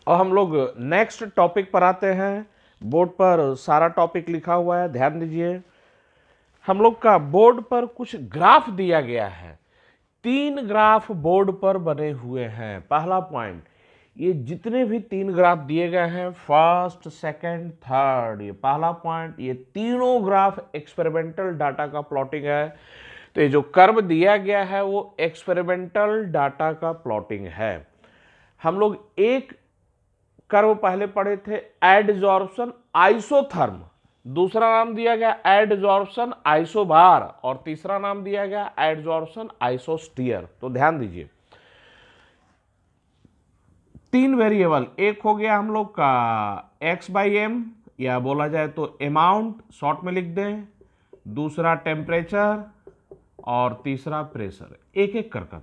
और हम लोग नेक्स्ट टॉपिक पर आते हैं। बोर्ड पर सारा टॉपिक लिखा हुआ है, ध्यान दीजिए। हम लोग का बोर्ड पर कुछ ग्राफ दिया गया है। 3 ग्राफ बोर्ड पर बने हुए हैं। पहला पॉइंट, ये जितने भी 3 ग्राफ दिए गए हैं, फर्स्ट, सेकंड, थर्ड, ये पहला पॉइंट, ये तीनों ग्राफ एक्सपेरिमेंटल डाटा का प्लॉटिंग है। तो ये जो कर्व दिया गया है वो एक्सपेरिमेंटल डाटा का प्लॉटिंग है। हम लोग एक कर्व पहले पढ़े थे, एडजॉर्प्शन आइसोथर्म, दूसरा नाम दिया गया एडजॉर्प्शन आइसोबार, और तीसरा नाम दिया गया एडजॉर्प्शन आइसोस्टीयर। तो ध्यान दीजिए, 3 वेरिएबल, एक हो गया हम लोग का x/m, या बोला जाए तो अमाउंट, शॉर्ट में लिख दें, दूसरा टेम्परेचर और तीसरा प्रेशर। एक एक कर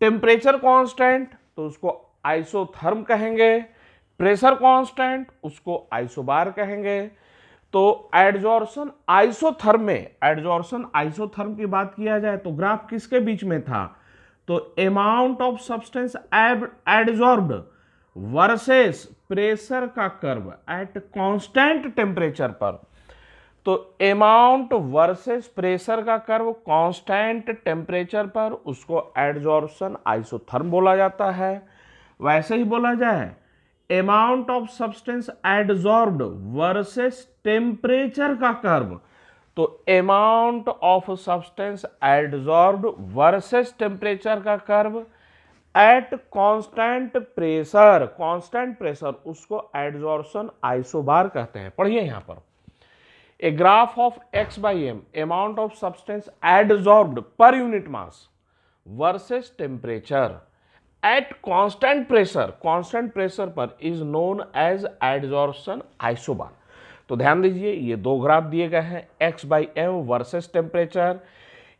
टेम्परेचर कांस्टेंट तो उसको आइसोथर्म कहेंगे, प्रेशर कांस्टेंट उसको आइसोबार कहेंगे। तो एडजॉर्प्शन आइसोथर्म की बात किया जाए तो ग्राफ किसके बीच में था? तो amount of substance adsorbed versus pressure का कर्व एट कांस्टेंट टेम्परेचर पर। तो अमाउंट वर्सेस प्रेशर का कर्व कांस्टेंट टेम्परेचर पर, उसको एडजॉर्प्शन आइसोथर्म बोला जाता है। वैसे ही बोला जाए amount of substance adsorbed versus temperature का कर्व, तो amount of substance adsorbed versus temperature का कर्व एट कांस्टेंट प्रेशर, उसको एडजॉर्प्शन आइसोबार कहते हैं। पढ़िए यहां पर, a graph of x/m, amount of substance adsorbed per unit mass versus temperature at constant pressure पर is known as adsorption isobar। तो ध्यान दीजिए, ये 2 ग्राफ दिए गए हैं, x/m वर्सेस टेम्परेचर।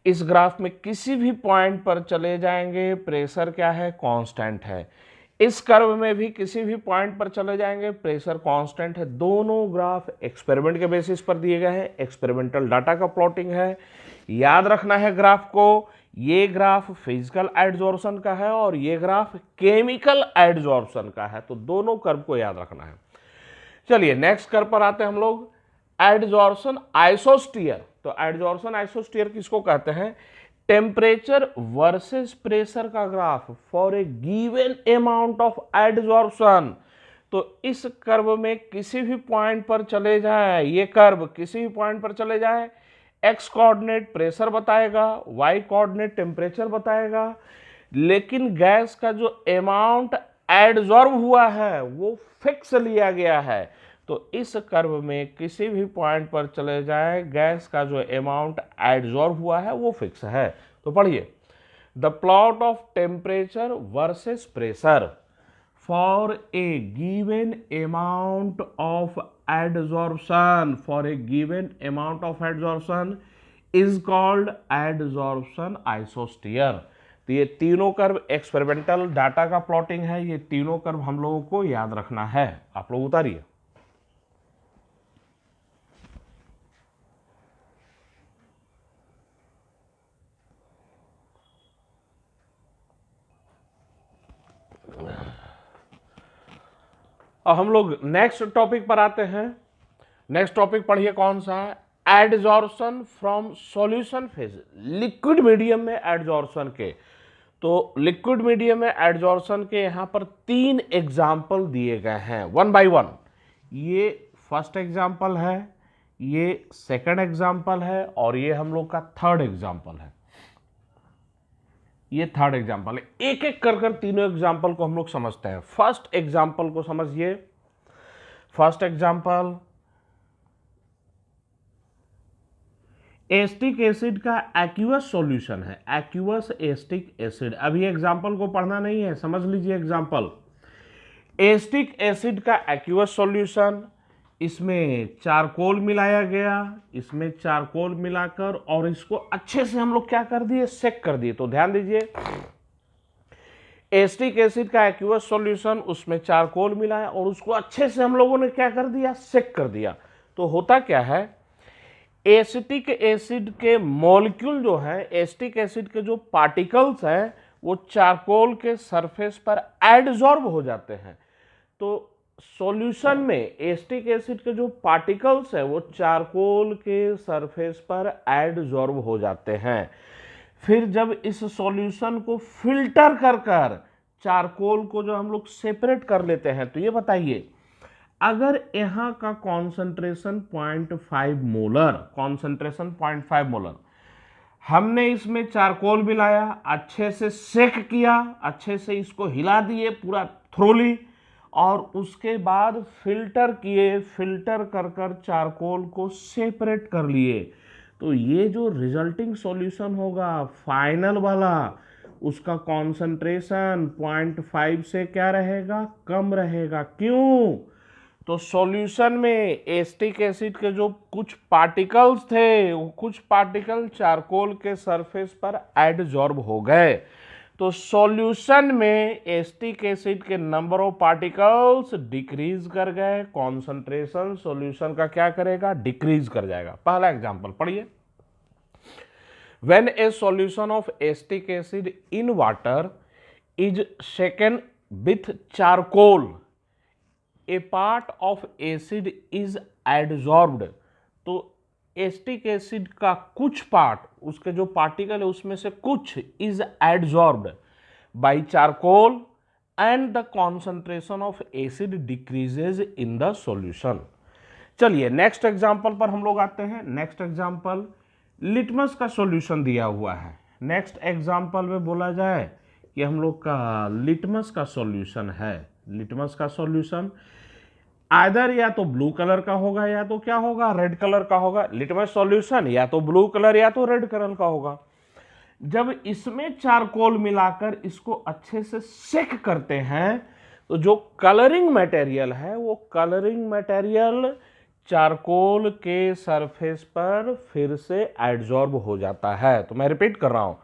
इस ग्राफ में किसी भी पॉइंट पर चले जाएंगे, प्रेशर क्या है? कांस्टेंट है। इस कर्व में भी किसी भी पॉइंट पर चले जाएंगे, प्रेशर कांस्टेंट है। दोनों ग्राफ एक्सपेरिमेंट के बेसिस पर दिए गए हैं, एक्सपेरिमेंटल डाटा का प्लॉटिंग है। याद रखना है ग्राफ को, ये ग्राफ फिजिकल एडजॉर्प्शन का है और ये ग्राफ केमिकल एडजॉर्प्शन का है। तो दोनों कर्व को याद रखना है। चलिए नेक्स्ट कर्व पर आते हैं हम लोग, एडजॉर्प्शन आइसोस्टीयर। तो एडजॉर्प्शन आइसोस्टीयर किसको कहते हैं? टेम्परेचर वर्सेस प्रेशर का graph for a given amount of adsorption. तो इस कर्व में किसी भी पॉइंट पर चले जाए, ये कर्व किसी भी पॉइंट पर चले जाए, एक्स कोऑर्डिनेट प्रेशर बताएगा, वाई कोऑर्डिनेट टेम्परेचर बताएगा, लेकिन गैस का जो अमाउंट एडजॉर्ब हुआ है वो फिक्स लिया गया है। तो इस कर्व में किसी भी पॉइंट पर चले जाए, गैस का जो अमाउंट एडजॉर्ब हुआ है वो फिक्स है। तो पढ़िए, the plot of temperature versus pressure for a given amount of adsorption is called adsorption isostere. तो ये तीनों कर्व एक्सपेरिमेंटल डाटा का प्लॉटिंग है। ये तीनों कर्व हम लोगों को याद रखना है। आप लोग उतारिए। और हम लोग नेक्स्ट टॉपिक पर आते हैं। नेक्स्ट टॉपिक पढ़िए, कौन सा है? Adsorption from solution phase, liquid medium में एडजॉर्प्शन के। तो लिक्विड मीडियम में एडजॉर्प्शन के यहां पर 3 एग्जाम्पल दिए गए हैं, 1 बाय 1। ये फर्स्ट एग्जाम्पल है, ये सेकंड एग्जाम्पल है, और ये हम लोग का थर्ड एग्जाम्पल है। ये थर्ड एग्जाम्पल है। एक एक कर तीनों एग्जाम्पल को हम लोग समझते हैं। फर्स्ट एग्जाम्पल को समझिए। फर्स्ट एग्जाम्पल, एस्टिक एसिड का एक्वस सॉल्यूशन है, एक्वस एस्टिक एसिड। अभी एग्जाम्पल को पढ़ना नहीं है, समझ लीजिए एग्जाम्पल। एस्टिक एसिड का एक्वस सॉल्यूशन, इसमें चारकोल मिलाया गया, इसमें चारकोल मिलाकर और इसको अच्छे से हम लोग क्या कर दिए? सेक कर दिए। तो ध्यान दीजिए, एस्टिक एसिड का एक्वस सॉल्यूशन, उसमें चारकोल मिलाया और उसको अच्छे से हम लोगों ने क्या कर दिया? सेक कर दिया। तो होता क्या है, एसिटिक एसिड के मॉलिक्यूल जो है, एस्टिक एसिड के जो पार्टिकल्स हैं वो चारकोल के सरफेस पर एडजॉर्ब हो जाते हैं। तो सॉल्यूशन में एसिटिक एसिड के जो पार्टिकल्स है वो चारकोल के सरफेस पर एडजॉर्ब हो जाते हैं। फिर जब इस सॉल्यूशन को फिल्टर कर कर चारकोल को जो हम लोग सेपरेट कर लेते हैं, तो ये बताइए अगर यहाँ का कॉन्सेंट्रेशन 0.5 मोलर, कॉन्सेंट्रेशन 0.5 मोलर, हमने इसमें चारकोल मिलाया, अच्छे से सेक किया, अच्छे से इसको हिला दिए पूरा थ्रोली, और उसके बाद फिल्टर किए, फिल्टर कर कर चारकोल को सेपरेट कर लिए, तो ये जो रिजल्टिंग सॉल्यूशन होगा फाइनल वाला, उसका कॉन्सेंट्रेशन 0.5 से क्या रहेगा, कम रहेगा। क्यों? तो सॉल्यूशन में एसिटिक एसिड के जो कुछ पार्टिकल्स थे, वो कुछ पार्टिकल चारकोल के सरफेस पर एडजॉर्ब हो गए। तो सॉल्यूशन में एसिटिक एसिड के नंबर ऑफ पार्टिकल्स डिक्रीज कर गए, कॉन्सेंट्रेशन सॉल्यूशन का क्या करेगा, डिक्रीज कर जाएगा। पहला एग्जांपल पढ़िए। When a solution of acetic acid in water is shaken with charcoal, a part of acid is adsorbed। तो एसिटिक एसिड का कुछ पार्ट, उसके जो पार्टिकल है उसमें से कुछ is adsorbed by charcoal and the concentration of acid decreases in the solution. चलिए नेक्स्ट एग्जांपल पर हम लोग आते हैं। नेक्स्ट एग्जांपल, लिटमस का सॉल्यूशन दिया हुआ है। नेक्स्ट एग्जांपल में बोला जाए कि हम लोग का लिटमस का सॉल्यूशन है। लिटमस का सॉल्यूशन आइदर या तो ब्लू कलर का होगा या तो क्या होगा, रेड कलर का होगा। लिटमस सॉल्यूशन या तो ब्लू कलर या तो रेड कलर का होगा। जब इसमें चारकोल मिलाकर इसको अच्छे से सेक करते हैं, तो जो कलरिंग मटेरियल है वो कलरिंग मटेरियल चारकोल के सरफेस पर फिर से एडजॉर्ब हो जाता है। तो मैं रिपीट कर रहा हूं,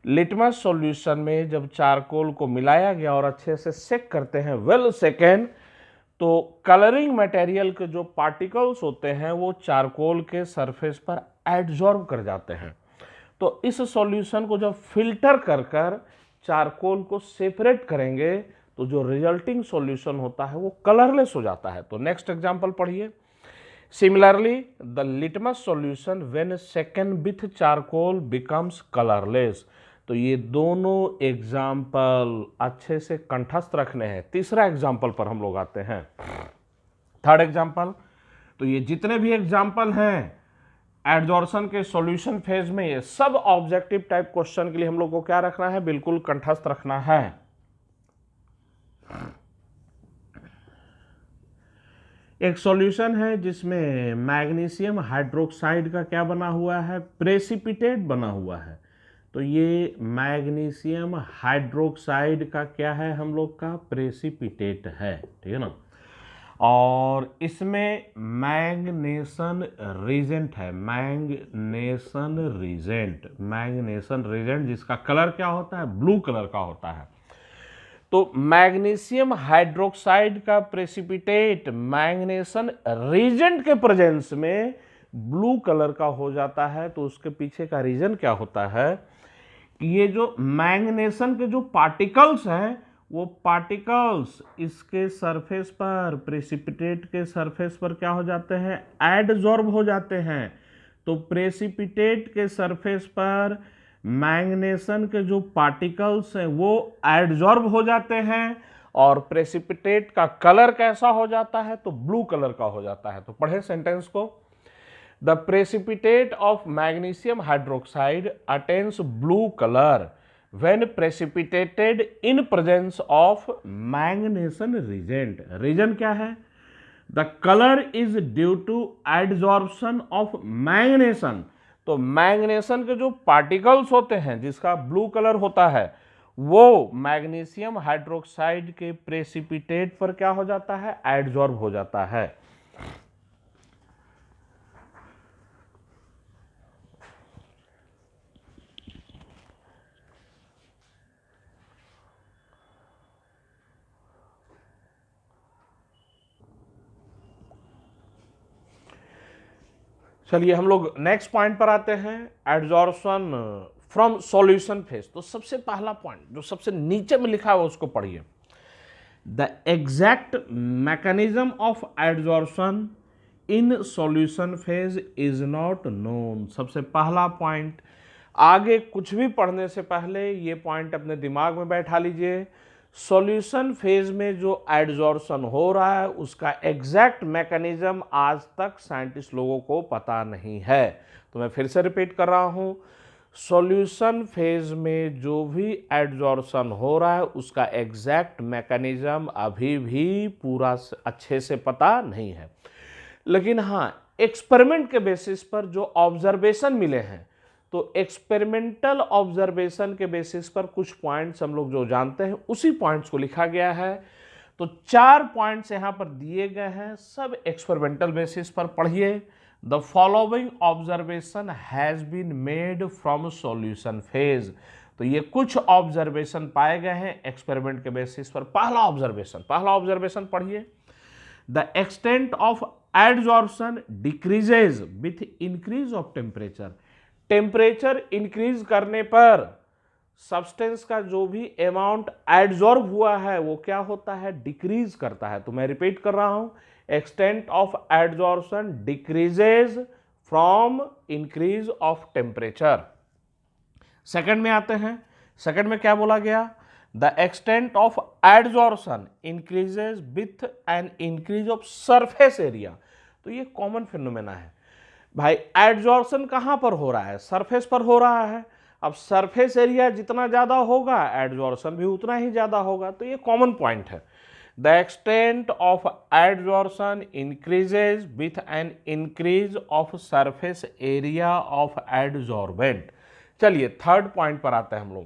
लिटमस सॉल्यूशन में जब चारकोल को मिलाया गया और अच्छे से सेक करते हैं, वेल सेकेंड, तो कलरिंग मटेरियल के जो पार्टिकल्स होते हैं वो चारकोल के सरफेस पर एडजॉर्ब कर जाते हैं। तो इस सॉल्यूशन को जब फिल्टर कर कर चारकोल को सेपरेट करेंगे, तो जो रिजल्टिंग सॉल्यूशन होता है वो कलरलेस हो जाता है। तो नेक्स्ट एग्जांपल पढ़िए। Similarly the litmus solution when सेकन with charcoal becomes colourless. तो ये दोनों एग्जाम्पल अच्छे से कंठस्थ रखने हैं। तीसरा एग्जाम्पल पर हम लोग आते हैं, थर्ड एग्जाम्पल। तो ये जितने भी एग्जाम्पल हैं एडजॉर्प्शन के सॉल्यूशन फेज में, ये सब ऑब्जेक्टिव टाइप क्वेश्चन के लिए हम लोग को क्या रखना है, बिल्कुल कंठस्थ रखना है। एक सॉल्यूशन है जिसमें मैग्नीशियम हाइड्रोक्साइड का क्या बना हुआ है, प्रेसिपिटेट बना हुआ है। तो ये मैग्नीशियम हाइड्रोक्साइड का क्या है, हम लोग का प्रेसिपिटेट है, ठीक है ना। और इसमें मैग्नेशन रीजेंट है, मैग्नेशन रीजेंट जिसका कलर क्या होता है, ब्लू कलर का होता है। तो मैग्नीशियम हाइड्रोक्साइड का प्रेसिपिटेट मैग्नेशन रीजेंट के प्रेजेंस में ब्लू कलर का हो जाता है। तो उसके पीछे का रीजन क्या होता है कि ये जो मैग्नेशन के जो पार्टिकल्स हैं, वो पार्टिकल्स इसके सरफेस पर, प्रेसिपिटेट के सरफेस पर क्या हो जाते हैं, एडजॉर्ब हो जाते हैं। तो प्रेसिपिटेट के सरफेस पर मैग्नेशन के जो पार्टिकल्स हैं वो एडजॉर्ब हो जाते हैं, और प्रेसिपिटेट का कलर कैसा हो जाता है, तो ब्लू कलर का हो जाता है। तो पढ़े सेंटेंस को। The precipitate of magnesium hydroxide attains blue colour when precipitated in presence of magneson reagent. Reason क्या है, the colour is due to adsorption of magneson. तो मैग्नेशन के जो पार्टिकल्स होते हैं जिसका ब्लू कलर होता है, वो मैग्नीशियम हाइड्रोक्साइड के प्रेसिपिटेट पर क्या हो जाता है, एडजॉर्ब हो जाता है। चलिए हम लोग नेक्स्ट पॉइंट पर आते हैं, एडजॉर्प्शन फ्रॉम सॉल्यूशन फेज। तो सबसे पहला पॉइंट जो सबसे नीचे में लिखा है उसको पढ़िए। The exact mechanism of adsorption in solution phase is not known. सबसे पहला पॉइंट, आगे कुछ भी पढ़ने से पहले ये पॉइंट अपने दिमाग में बैठा लीजिए। सॉल्यूशन फेज में जो एडजॉर्प्शन हो रहा है उसका एग्जैक्ट मैकेनिज्म आज तक साइंटिस्ट लोगों को पता नहीं है। तो मैं फिर से रिपीट कर रहा हूं, सॉल्यूशन फेज में जो भी एडजॉर्प्शन हो रहा है उसका एग्जैक्ट मैकेनिज्म अभी भी पूरा अच्छे से पता नहीं है। लेकिन हाँ, एक्सपेरिमेंट के बेसिस पर जो ऑब्जर्वेशन मिले हैं, तो एक्सपेरिमेंटल ऑब्जर्वेशन के बेसिस पर कुछ पॉइंट्स हम लोग जो जानते हैं उसी पॉइंट्स को लिखा गया है। तो 4 पॉइंट्स यहां पर दिए गए हैं, सब एक्सपेरिमेंटल बेसिस पर पढ़िए। The following observation has been made from solution phase. तो ये कुछ ऑब्जर्वेशन पाए गए हैं एक्सपेरिमेंट के बेसिस पर। पहला ऑब्जर्वेशन पढ़िए। The extent of adsorption decreases with increase of temperature. Temperature increase करने पर सब्सटेंस का जो भी अमाउंट एडजॉर्ब हुआ है वो क्या होता है, डिक्रीज करता है। तो मैं रिपीट कर रहा हूं, extent of adsorption decreases from increase of temperature. Second में आते हैं, सेकंड में क्या बोला गया, the extent of adsorption increases with an increase of surface area. तो ये कॉमन फिनोमेना है भाई। एडजॉर्प्शन कहां पर हो रहा है, सरफेस पर हो रहा है। अब सरफेस एरिया जितना ज्यादा होगा एडजॉर्प्शन भी उतना ही ज्यादा होगा। तो ये कॉमन पॉइंट है। The extent of adsorption increases with an increase of surface area of adsorbent. चलिए थर्ड पॉइंट पर आते हैं हम लोग।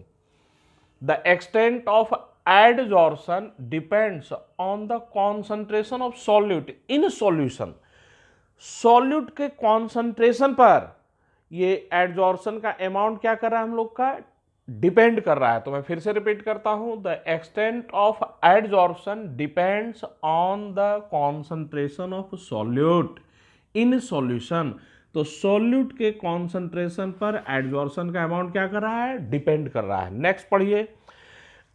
The extent of adsorption depends on the concentration of solute in solution. Solute के कॉन्सेंट्रेशन पर ये एडजॉर्प्शन का अमाउंट क्या कर रहा है हम लोग का, डिपेंड कर रहा है। तो मैं फिर से रिपीट करता हूं, the extent of adsorption depends on the concentration of solute in solution. तो सॉल्यूट के कॉन्सेंट्रेशन पर एडजॉर्प्शन का अमाउंट क्या कर रहा है, डिपेंड कर रहा है। नेक्स्ट पढ़िए।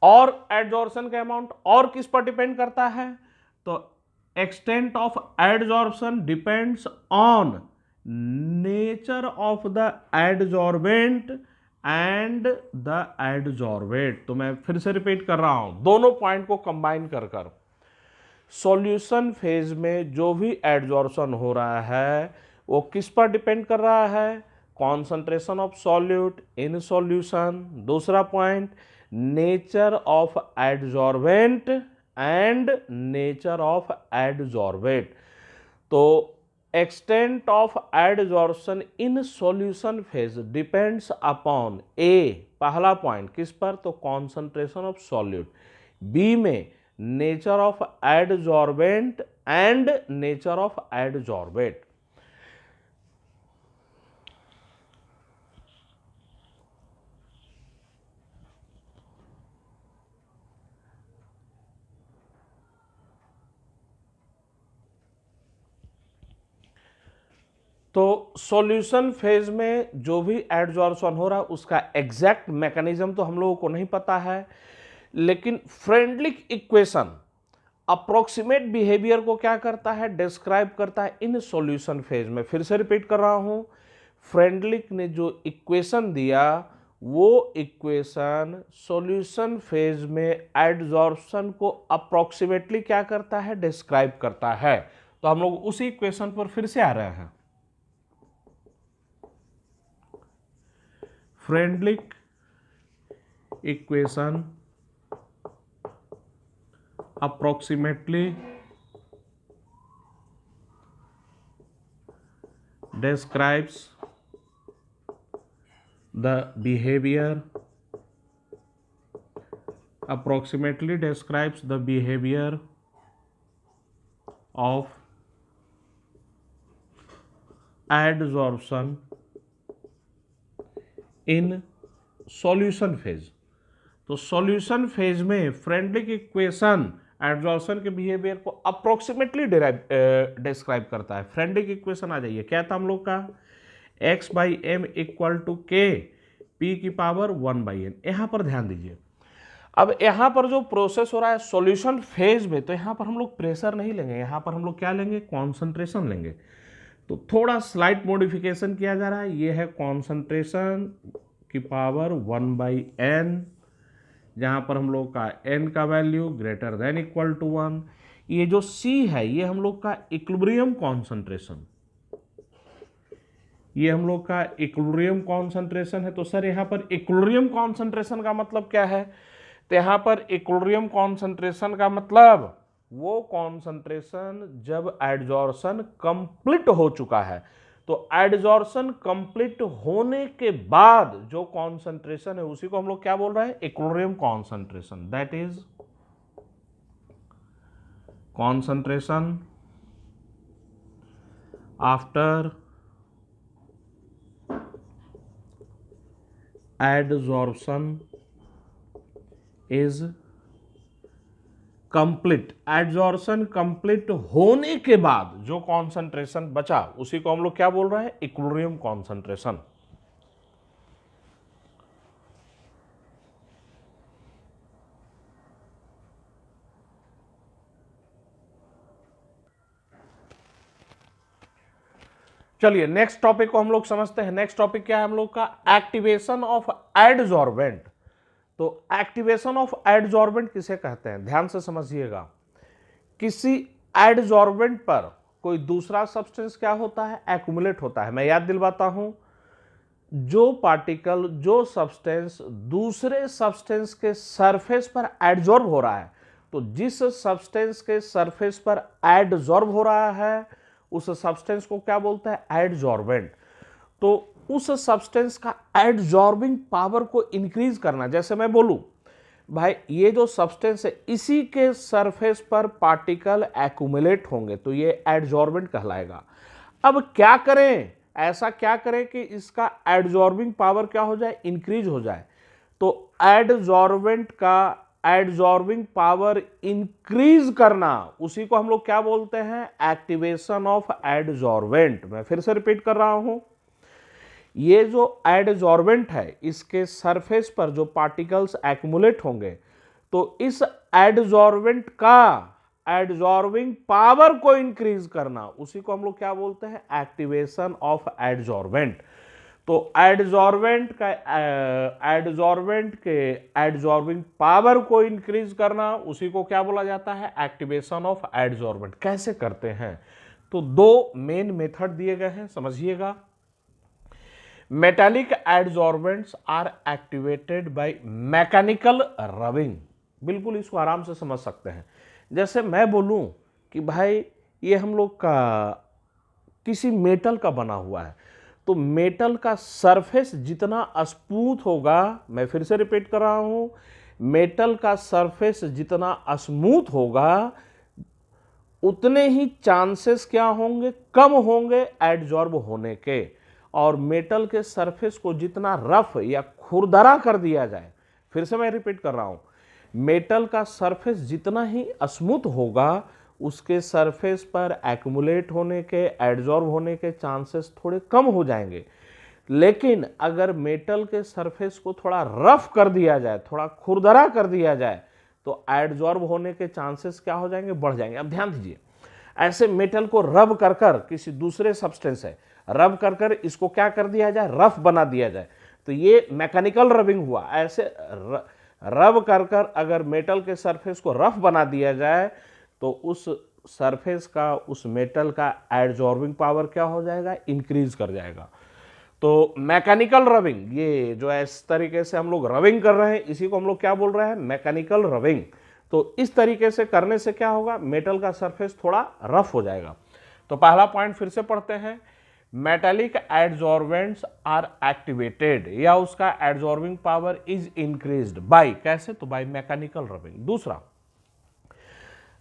और एडजॉर्प्शन का अमाउंट और किस पर डिपेंड करता है, तो extent of adsorption depends on nature of the adsorbent and the adsorbate। तो मैं फिर से रिपीट कर रहा हूं, दोनों पॉइंट को कंबाइन कर कर सॉल्यूशन फेज में जो भी एडजॉर्प्शन हो रहा है वो किस पर डिपेंड कर रहा है, concentration of solute in solution. दूसरा point, nature of adsorbent and nature of adsorbate. तो extent of adsorption in solution phase depends upon A, पहला पॉइंट किस पर, तो कॉन्सेंट्रेशन ऑफ सॉल्यूट। बी में nature of adsorbent and nature of adsorbate. तो solution phase में जो भी एडजॉर्प्शन हो रहा है उसका एग्जैक्ट मैकेनिज्म तो हम लोगों को नहीं पता है, लेकिन फ्रेंडलिक इक्वेशन अप्रोक्सीमेट बिहेवियर को क्या करता है, डिस्क्राइब करता है इन सॉल्यूशन फेज में। फिर से रिपीट कर रहा हूं, फ्रेंडलिक ने जो इक्वेशन दिया वो इक्वेशन सॉल्यूशन फेज में एडजॉर्प्शन को अप्रोक्सीमेटली क्या करता है, डिस्क्राइब करता है। तो हम लोग उसी इक्वेशन पर फिर से आ रहे हैं। Freundlich equation approximately describes the behavior of adsorption in solution phase। तो सॉल्यूशन फेज में फ्रेंडलिक इक्वेशन एडजॉर्प्शन के बिहेवियर को अप्रोक्सीमेटली डिस्क्राइब करता है। फ्रेंडलिक इक्वेशन आ जाइए, क्या था हम लोग का, x by M equal to K P की पावर 1/n। यहां पर ध्यान दीजिए, अब यहाँ पर जो प्रोसेस हो रहा है सॉल्यूशन फेज में, तो यहाँ पर हम लोग प्रेशर नहीं लेंगे, यहाँ पर हम लोग क्या लेंगे, कॉन्सेंट्रेशन लेंगे। तो थोड़ा स्लाइट मॉडिफिकेशन किया जा रहा है, ये है कॉन्सेंट्रेशन की पावर 1/n, जहाँ पर हम लोग का n का value greater than equal to 1। ये जो c है ये हम लोग का इक्विलिब्रियम कॉन्सेंट्रेशन, ये हम लोग का इक्विलिब्रियम कॉन्सेंट्रेशन है। तो सर यहाँ पर इक्विलिब्रियम कॉन्सेंट्रेशन का मतलब क्या है, तो यहाँ पर इक्विलिब्रियम कॉन्सेंट्रेशन का मतलब वो कॉन्सेंट्रेशन जब एडजॉर्प्शन कंप्लीट हो चुका है। तो एडजॉर्प्शन कंप्लीट होने के बाद जो कॉन्सेंट्रेशन है उसी को हम लोग क्या बोल रहे हैं, equilibrium concentration. That is concentration after adsorption is complete. Adsorption complete होने के बाद जो कॉन्सेंट्रेशन बचा उसी को हम लोग क्या बोल रहे हैं, इक्विलिब्रियम कॉन्सेंट्रेशन। चलिए नेक्स्ट टॉपिक को हम लोग समझते हैं। नेक्स्ट टॉपिक क्या है हम लोग का, एक्टिवेशन ऑफ एडजॉर्बेंट। तो एक्टिवेशन ऑफ एडजॉर्बेंट किसे कहते हैं, ध्यान से समझिएगा। किसी एडजॉर्बेंट पर कोई दूसरा सब्सटेंस क्या होता है, एक्युमुलेट होता है। मैं याद दिलवाता हूं, जो पार्टिकल, जो सब्सटेंस दूसरे सब्सटेंस के सरफेस पर एडजॉर्ब हो रहा है, तो जिस सब्सटेंस के सरफेस पर एडजॉर्ब हो रहा है उस सब्सटेंस को क्या बोलते हैं, एडजॉर्बेंट। तो उस सब्सटेंस का एडजॉर्बिंग पावर को इंक्रीज करना, जैसे मैं बोलूं भाई ये जो सब्सटेंस है इसी के सरफेस पर पार्टिकल एक्युमुलेट होंगे तो ये एडजॉर्बेंट कहलाएगा। अब क्या करें, ऐसा क्या करें कि इसका एडजॉर्बिंग पावर क्या हो जाए, इंक्रीज हो जाए। तो एडजॉर्बेंट का एडजॉर्बिंग पावर इंक्रीज करना उसी को हम लोग क्या बोलते हैं, एक्टिवेशन ऑफ एडजॉर्बेंट। मैं फिर से रिपीट कर रहा हूं, ये जो एडजॉर्बेंट है इसके सरफेस पर जो पार्टिकल्स एक्युमुलेट होंगे तो इस एडजॉर्बेंट का एडजॉर्बिंग पावर को इंक्रीज करना उसी को हम लोग क्या बोलते हैं, एक्टिवेशन ऑफ एडजॉर्बेंट। तो एडजॉर्बेंट के एडजॉर्बिंग पावर को इंक्रीज करना उसी को क्या बोला जाता है, एक्टिवेशन ऑफ एडजॉर्बेंट। कैसे करते हैं, तो दो मेन मेथड दिए गए हैं, समझिएगा। Metallic adsorbents are activated by mechanical rubbing. बिल्कुल इसको आराम से समझ सकते हैं। जैसे मैं बोलूं कि भाई ये हम लोग का किसी मेटल का बना हुआ है, तो मेटल का सरफेस जितना स्मूथ होगा, मैं फिर से रिपीट कर रहा हूं, मेटल का सरफेस जितना स्मूथ होगा उतने ही चांसेस क्या होंगे, कम होंगे एडजॉर्ब होने के। और मेटल के सरफेस को जितना रफ या खुरदरा कर दिया जाए, फिर से मैं रिपीट कर रहा हूं, मेटल का सरफेस जितना ही स्मूथ होगा उसके सरफेस पर एक्युमुलेट होने के, एडजॉर्ब होने के चांसेस थोड़े कम हो जाएंगे। लेकिन अगर मेटल के सरफेस को थोड़ा रफ कर दिया जाए, थोड़ा खुरदरा कर दिया जाए, तो एडजॉर्ब होने के चांसेस क्या हो जाएंगे, बढ़ जाएंगे। अब ध्यान दीजिए, ऐसे मेटल को रब कर कर किसी दूसरे सब्सटेंस है, रब कर कर इसको क्या कर दिया जाए, रफ बना दिया जाए, तो ये मैकेनिकल रबिंग हुआ। ऐसे रब कर कर अगर मेटल के सरफेस को रफ बना दिया जाए तो उस सरफेस का, उस मेटल का एडजॉर्बिंग पावर क्या हो जाएगा, इंक्रीज कर जाएगा। तो मैकेनिकल रबिंग, ये जो इस तरीके से हम लोग रबिंग कर रहे हैं इसी को हम लोग क्या बोल रहे हैं, मैकेनिकल रबिंग। तो इस तरीके से करने से क्या होगा, मेटल का सरफेस थोड़ा रफ हो जाएगा। तो पहला पॉइंट फिर से पढ़ते हैं, मेटालिक एडजॉर्बेंट्स आर एक्टिवेटेड या उसका एडजॉर्बिंग पावर इज इंक्रीज्ड बाय, कैसे, तो बाय मैकेनिकल रबिंग। दूसरा,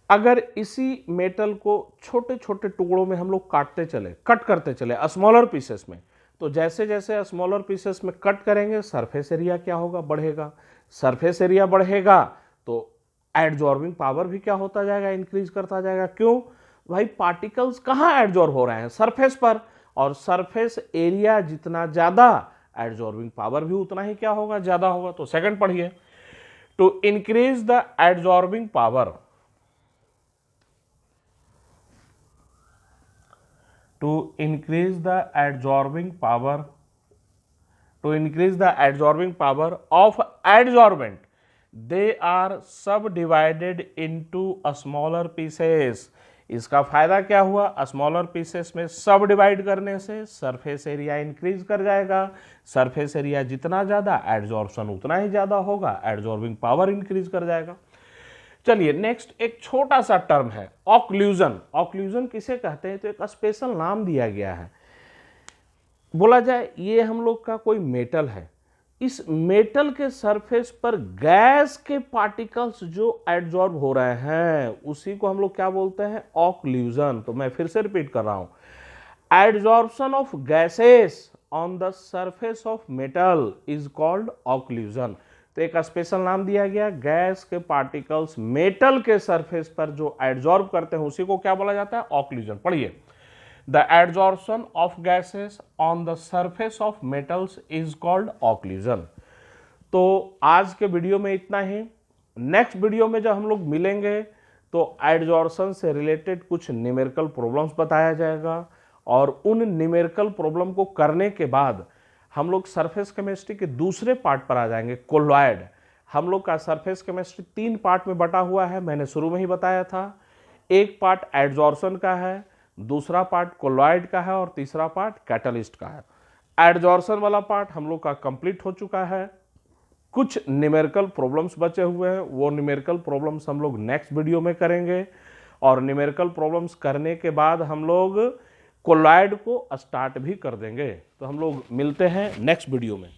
अगर इसी मेटल को छोटे छोटे टुकड़ों में हम लोग काटते चले, कट करते चले स्मॉलर पीसेस में, तो जैसे जैसे स्मॉलर पीसेस में कट करेंगे सरफेस एरिया क्या होगा, बढ़ेगा। सरफेस एरिया बढ़ेगा तो एडजॉर्बिंग पावर भी क्या होता जाएगा, इंक्रीज करता जाएगा। क्यों भाई, पार्टिकल्स कहाँ एडजॉर्ब हो रहे हैं, सरफेस पर, और सरफेस एरिया जितना ज्यादा एडजॉर्बिंग पावर भी उतना ही क्या होगा, ज्यादा होगा। तो सेकंड पढ़िए, to increase the adsorbing power, to increase the adsorbing power, of adsorbent, they are subdivided into a smaller pieces. इसका फायदा क्या हुआ, स्मॉलर पीसेस में सब डिवाइड करने से सरफेस एरिया इंक्रीज कर जाएगा, सरफेस एरिया जितना ज्यादा एड्जॉर्प्शन उतना ही ज्यादा होगा, एड्जॉर्बिंग पावर इंक्रीज कर जाएगा। चलिए नेक्स्ट एक छोटा सा टर्म है ऑक्लूजन। ऑक्लूजन किसे कहते हैं, तो एक स्पेशल नाम दिया गया है। बोला जाए ये हम लोग का कोई मेटल है, इस मेटल के सरफेस पर गैस के पार्टिकल्स जो एड्जॉर्ब हो रहे हैं उसी को हम लोग क्या बोलते हैं, ऑक्लूजन। तो मैं फिर से रिपीट कर रहा हूं, adsorption of gases on the surface of metal is called occlusion. तो एक स्पेशल नाम दिया गया, गैस के पार्टिकल्स मेटल के सरफेस पर जो एड्जॉर्ब करते हैं उसी को क्या बोला जाता है, ऑक्लूजन। पढ़िए, the adsorption of gases on the surface of metals is called occlusion. तो आज के वीडियो में इतना ही। नेक्स्ट वीडियो में जब हम लोग मिलेंगे तो एड्जॉर्प्शन से रिलेटेड कुछ न्यूमेरिकल प्रॉब्लम्स बताया जाएगा, और उन न्यूमेरिकल प्रॉब्लम को करने के बाद हम लोग सरफेस केमिस्ट्री के दूसरे पार्ट पर आ जाएंगे, कोलॉइड। हम लोग का सरफेस केमिस्ट्री 3 पार्ट में बटा हुआ है, मैंने शुरू में ही बताया था। एक पार्ट एड्जॉर्प्शन का है, दूसरा पार्ट कोलॉइड का है, और तीसरा पार्ट कैटलिस्ट का है। एड्जॉर्प्शन वाला पार्ट हम लोग का कंप्लीट हो चुका है, कुछ न्यूमेरिकल प्रॉब्लम्स बचे हुए हैं, वो न्यूमेरिकल प्रॉब्लम्स हम लोग नेक्स्ट वीडियो में करेंगे, और न्यूमेरिकल प्रॉब्लम्स करने के बाद हम लोग कोलॉइड को स्टार्ट भी कर देंगे। तो हम लोग मिलते हैं नेक्स्ट वीडियो में।